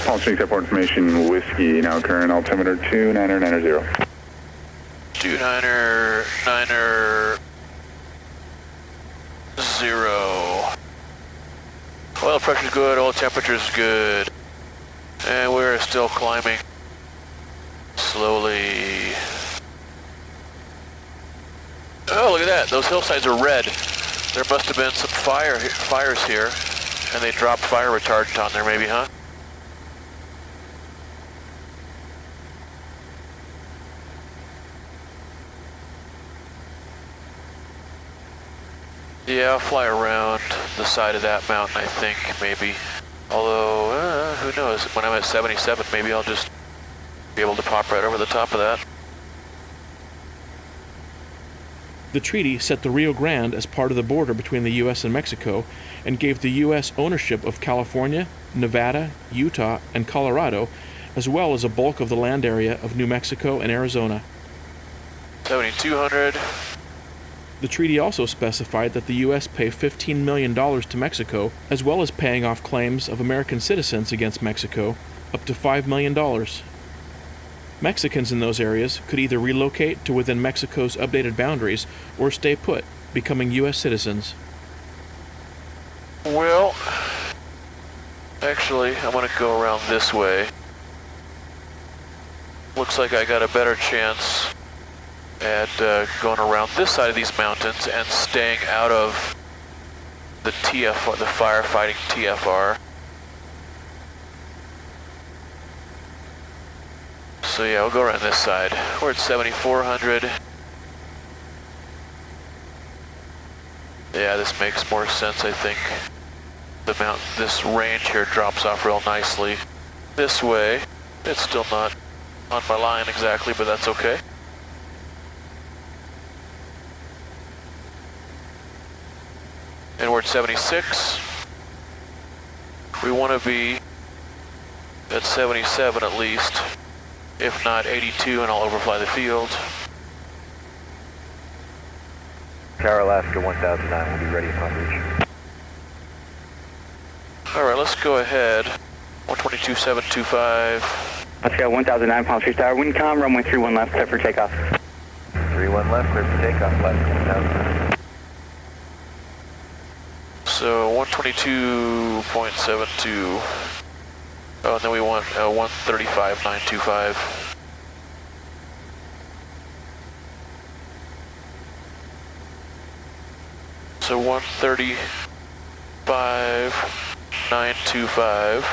Palm Springs Airport information, Whiskey, now current altimeter 2990.
2990. Oil pressure's good, oil temperature's good. And we're still climbing slowly. Oh, look at that. Those hillsides are red. There must have been some fires here, and they dropped fire retardant on there maybe, huh? Yeah, I'll fly around the side of that mountain, I think, maybe. Although, who knows? When I'm at 77, maybe I'll just be able to pop right over the top of that.
The treaty set the Rio Grande as part of the border between the U.S. and Mexico and gave the U.S. ownership of California, Nevada, Utah, and Colorado, as well as a bulk of the land area of New Mexico and Arizona.
7,200.
The treaty also specified that the U.S. pay $15 million to Mexico, as well as paying off claims of American citizens against Mexico, up to $5 million. Mexicans in those areas could either relocate to within Mexico's updated boundaries or stay put, becoming U.S. citizens.
Well, actually, I'm going to go around this way. Looks like I got a better chance at going around this side of these mountains and staying out of the TFR, the firefighting TFR. So yeah, we'll go around this side. We're at 7,400. Yeah, this makes more sense, I think. The mountain, this range here drops off real nicely. This way, it's still not on my line exactly, but that's okay. And we're at 76. We want to be at 77 at least. If not 82, and I'll overfly the field.
Tower Alaska 1009 will be ready upon reach.
Alright, let's go ahead. 122.725.
Let's go 1009 Palm Springs Tower. Windcom, runway 31 left, clear for takeoff.
31 left, clear for takeoff, left 1009.
So 122.72. Oh, and then we want 135.925. So 135.925.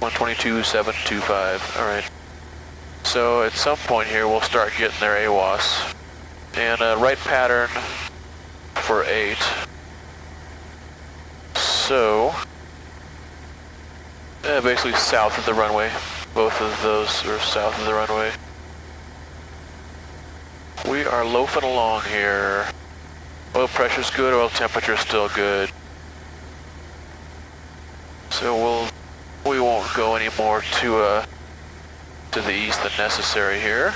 122.725. All right. So at some point here, we'll start getting their AWOS. And right pattern for 8. So, Basically south of the runway. Both of those are south of the runway. We are loafing along here. Oil pressure's good, oil temperature's still good. So we won't go any more to the east than necessary here.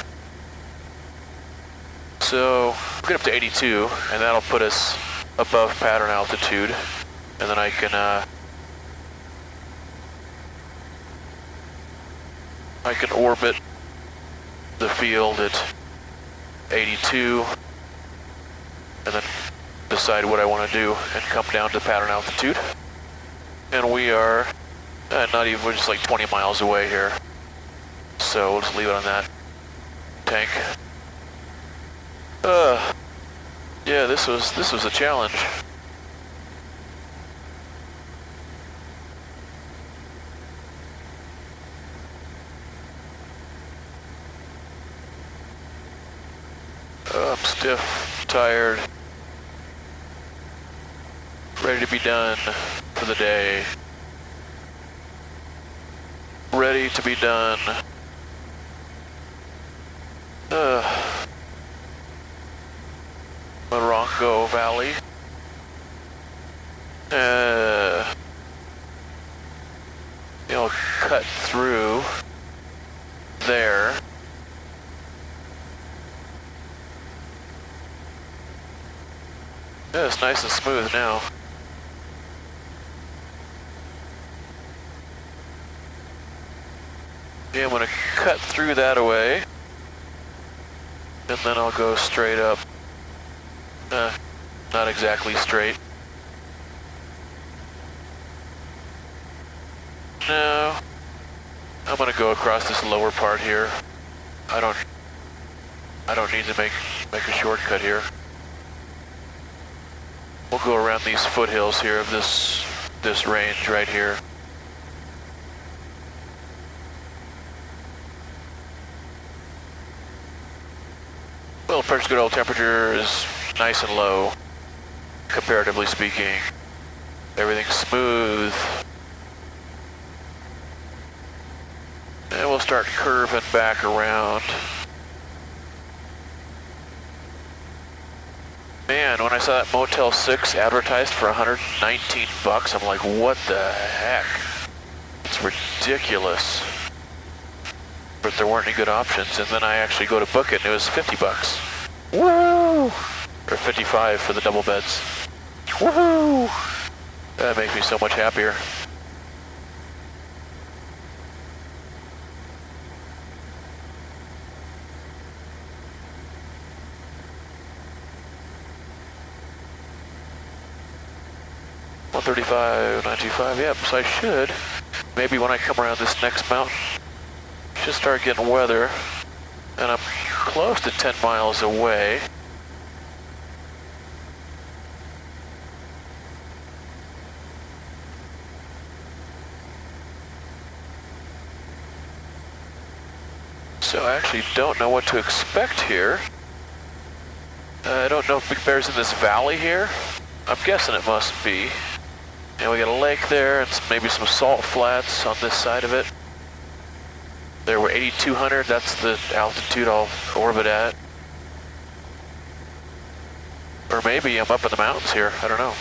So we'll get up to 82, and that'll put us above pattern altitude, and then I can orbit the field at 82, and then decide what I want to do and come down to pattern altitude. And we are we're just like 20 miles away here. So we'll just leave it on that tank. Yeah, this was a challenge. I'm stiff, tired, ready to be done for the day. Ready to be done. Morongo Valley. You'll cut through there. Yeah, it's nice and smooth now. Yeah, I'm gonna cut through that away, and then I'll go straight up. Not exactly straight. No, I'm gonna go across this lower part here. I don't need to make a shortcut here. We'll go around these foothills here of this range right here. Oil pressure's good, oil temperature is nice and low, comparatively speaking. Everything's smooth. And we'll start curving back around. Man, when I saw that Motel 6 advertised for $119, I'm like, what the heck? It's ridiculous. But there weren't any good options, and then I actually go to book it, and it was $50. Woo! Or 55 for the double beds. Woohoo! That makes me so much happier. $135, $925, yep, so I should. Maybe when I come around this next mountain, should start getting weather, and I'm close to 10 miles away. So I actually don't know what to expect here. I don't know if Big Bear's in this valley here. I'm guessing it must be. And we got a lake there, and maybe some salt flats on this side of it. There we're 8,200, that's the altitude I'll orbit at. Or maybe I'm up in the mountains here, I don't know.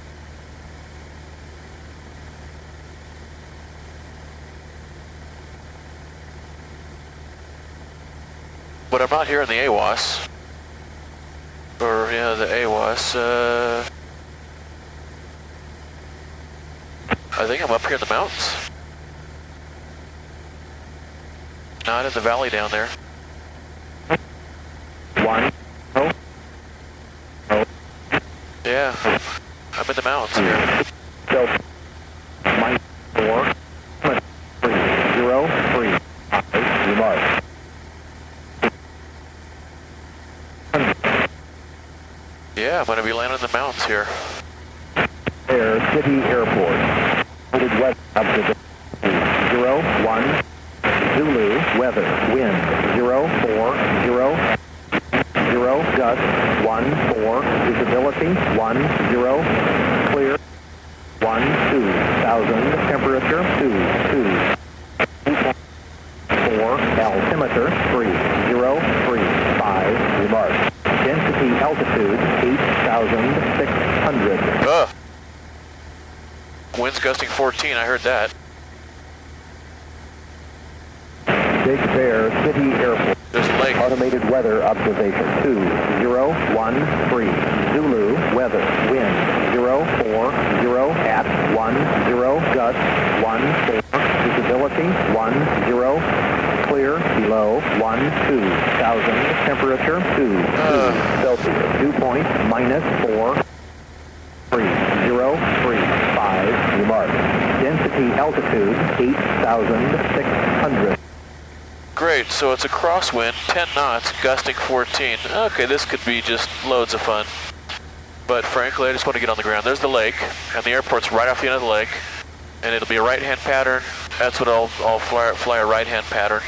But I'm not here in the AWAS. Or, yeah, the AWAS, I think I'm up here in the mountains. Not in the valley down there. Yeah, I'm in the mountains here.
So, -4, 0, 3, remark.
Yeah, I'm going to be landing in the mountains here.
Air City Airport. Headed west up to 01. Zulu, weather, wind, 040, 0, gust, 14, visibility, 10, clear, 12,000, temperature, 22.
14, I heard that.
Big Bear City Airport.
There's a lake.
Automated weather observation 2013. Zulu weather. Wind 040 at 10. Gust 14. Visibility 10. Clear below 12,000. Temperature 2 Celsius. Dew point -4. 3035. Remark. Density altitude 8,600.
Great, so it's a crosswind, 10 knots, gusting 14. Okay, this could be just loads of fun. But frankly, I just want to get on the ground. There's the lake, and the airport's right off the end of the lake. And it'll be a right-hand pattern. That's what I'll fly a right-hand pattern.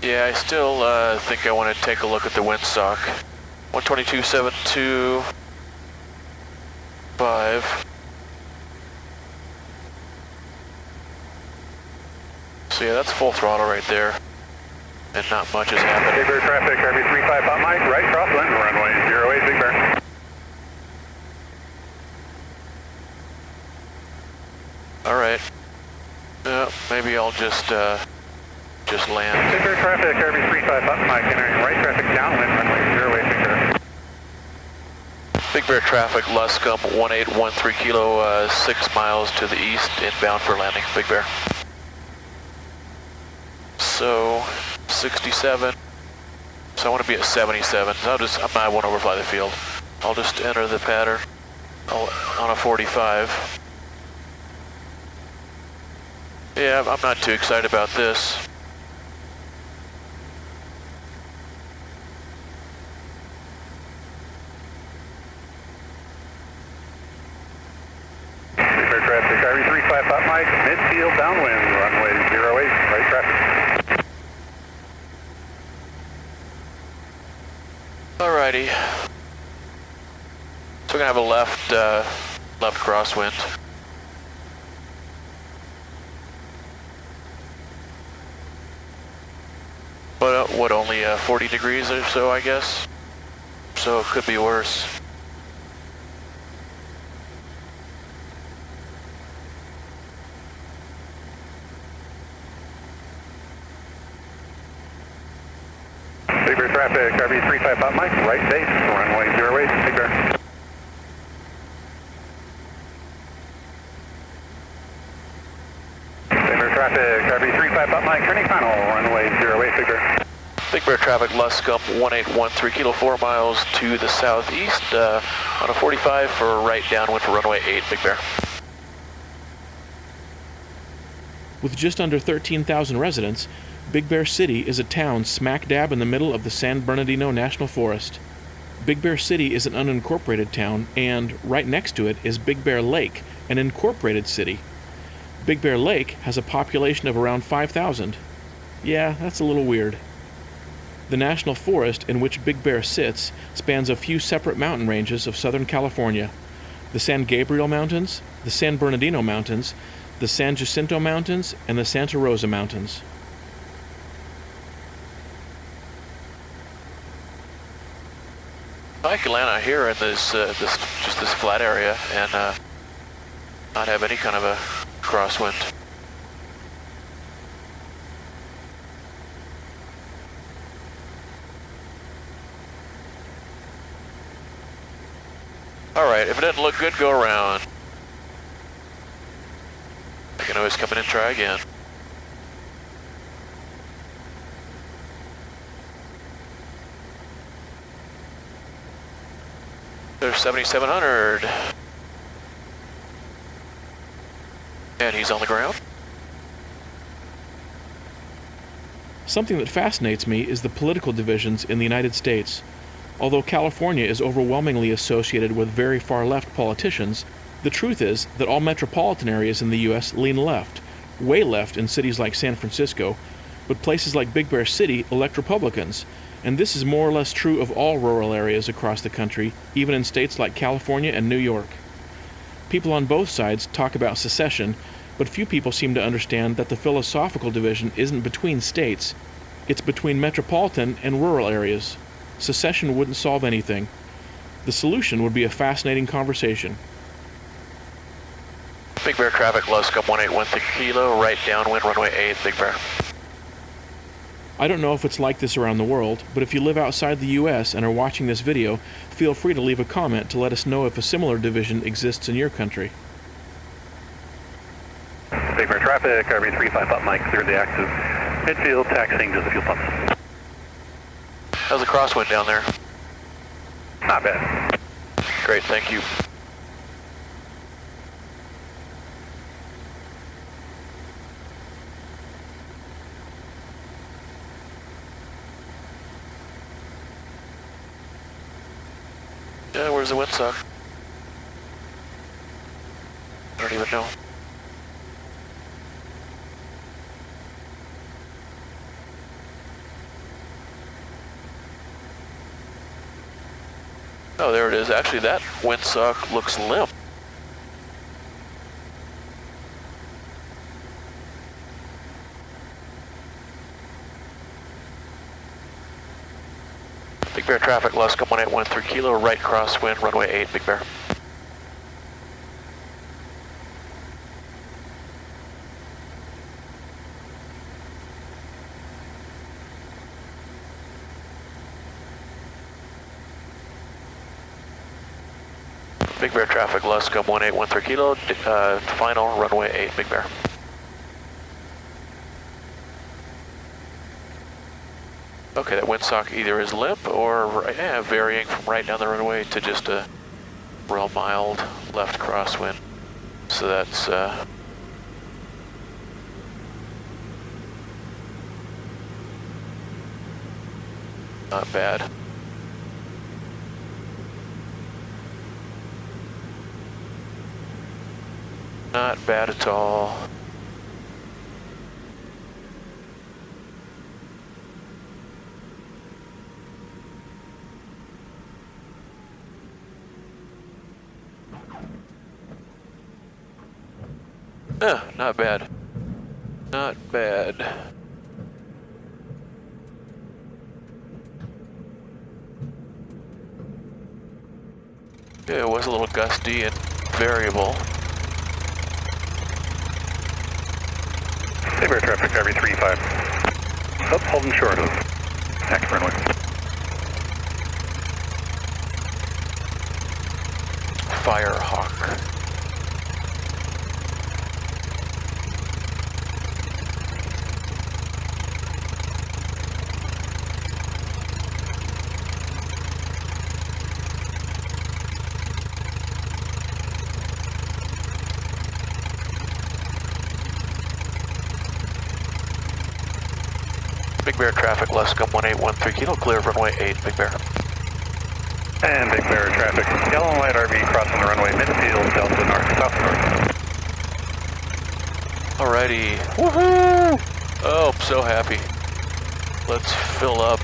Yeah, I still think I want to take a look at the windsock. 122.72. 5. So yeah, that's full throttle right there. And not much is happening.
Big Bear traffic, RV35 hot mic, right crosswind, runway 08, Big Bear.
Alright. Maybe I'll just land.
Big Bear traffic, RV35 hot mic, entering right traffic downwind, runway 08, Big Bear.
Big Bear traffic, Luscombe 1813 kilo, 6 miles to the east, inbound for landing, Big Bear. So, 67. So I want to be at 77. So I won't overfly the field. I'll just enter the pattern on a 45. Yeah, I'm not too excited about this.
Midfield downwind, runway 08, right traffic.
Alrighty. So we're gonna have a left crosswind. But what, only 40 degrees or so, I guess? So it could be worse.
Big Bear traffic, RV35 hot mic, right base, runway 08, Big Bear. Big Bear traffic, RV35 hot mic, turning final, runway 08, Big Bear.
Big Bear traffic, Luscombe 1813 kilo, 4 miles to the southeast, on a 45 for right downwind for runway 8, Big Bear.
With just under 13,000 residents, Big Bear City is a town smack dab in the middle of the San Bernardino National Forest. Big Bear City is an unincorporated town, and right next to it is Big Bear Lake, an incorporated city. Big Bear Lake has a population of around 5,000. Yeah, that's a little weird. The national forest in which Big Bear sits spans a few separate mountain ranges of Southern California: the San Gabriel Mountains, the San Bernardino Mountains, the San Jacinto Mountains, and the Santa Rosa Mountains.
I could land out here in this flat area and not have any kind of a crosswind. All right, if it doesn't look good, go around. I can always come in and try again. There's 7,700. And he's on the ground.
Something that fascinates me is the political divisions in the United States. Although California is overwhelmingly associated with very far-left politicians, the truth is that all metropolitan areas in the U.S. lean left, way left in cities like San Francisco, but places like Big Bear City elect Republicans, and this is more or less true of all rural areas across the country, even in states like California and New York. People on both sides talk about secession, but few people seem to understand that the philosophical division isn't between states, it's between metropolitan and rural areas. Secession wouldn't solve anything. The solution would be a fascinating conversation.
Big Bear traffic, low scum 1813 kilo, right downwind, runway 8, Big Bear.
I don't know if it's like this around the world, but if you live outside the U.S. and are watching this video, feel free to leave a comment to let us know if a similar division exists in your country.
Big Bear traffic, RV35 up Mike, clear the axis. Midfield, taxiing to the fuel pumps.
How's the crosswind down there?
Not bad.
Great, thank you. Yeah, where's the windsock? I don't even know. Oh, there it is. Actually, that windsock looks limp. Big Bear traffic, low scum 1813 kilo, right crosswind, runway 8, Big Bear. Big Bear traffic, low scum 1813 kilo, final runway 8, Big Bear. Okay, that windsock either is limp or varying from right down the runway to just a real mild left crosswind. So that's not bad. Not bad at all. Not bad. Not bad. Yeah, it was a little gusty and variable.
Big Bear traffic, RV35. Up, holding short of next runway.
Firehawk. Big Bear traffic, left scum 1813 kilo, clear of runway 8, Big Bear.
And Big Bear traffic, yellow and white RV crossing the runway, midfield, delta north, south north.
Alrighty. Woohoo! Oh, I'm so happy. Let's fill up.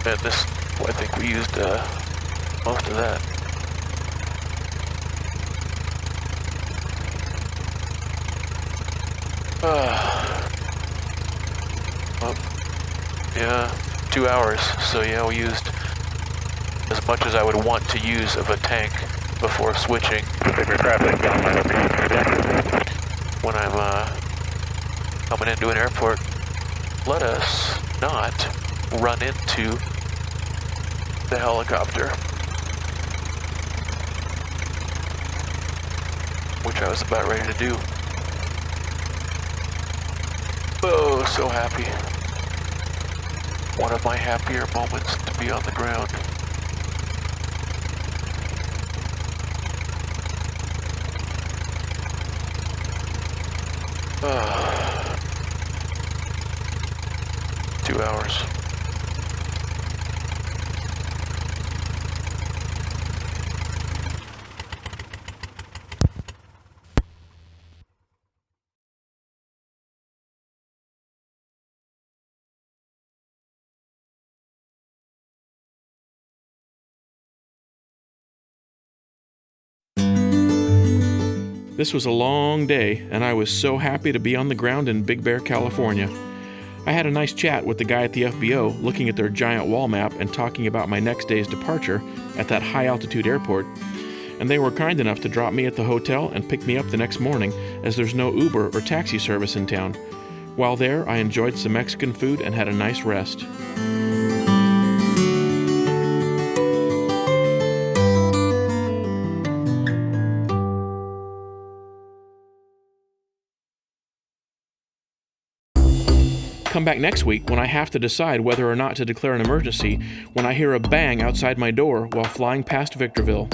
And this, I think we used most of that. Well, yeah, 2 hours. So yeah, we used as much as I would want to use of a tank before switching.
Big Bear traffic, down line up
when I'm coming into an airport, let us not run into the helicopter, which I was about ready to do. Oh, so happy. One of my happier moments to be on the ground. Ah. 2 hours.
This was a long day, and I was so happy to be on the ground in Big Bear, California. I had a nice chat with the guy at the FBO looking at their giant wall map and talking about my next day's departure at that high-altitude airport, and they were kind enough to drop me at the hotel and pick me up the next morning as there's no Uber or taxi service in town. While there, I enjoyed some Mexican food and had a nice rest. Come back next week when I have to decide whether or not to declare an emergency when I hear a bang outside my door while flying past Victorville.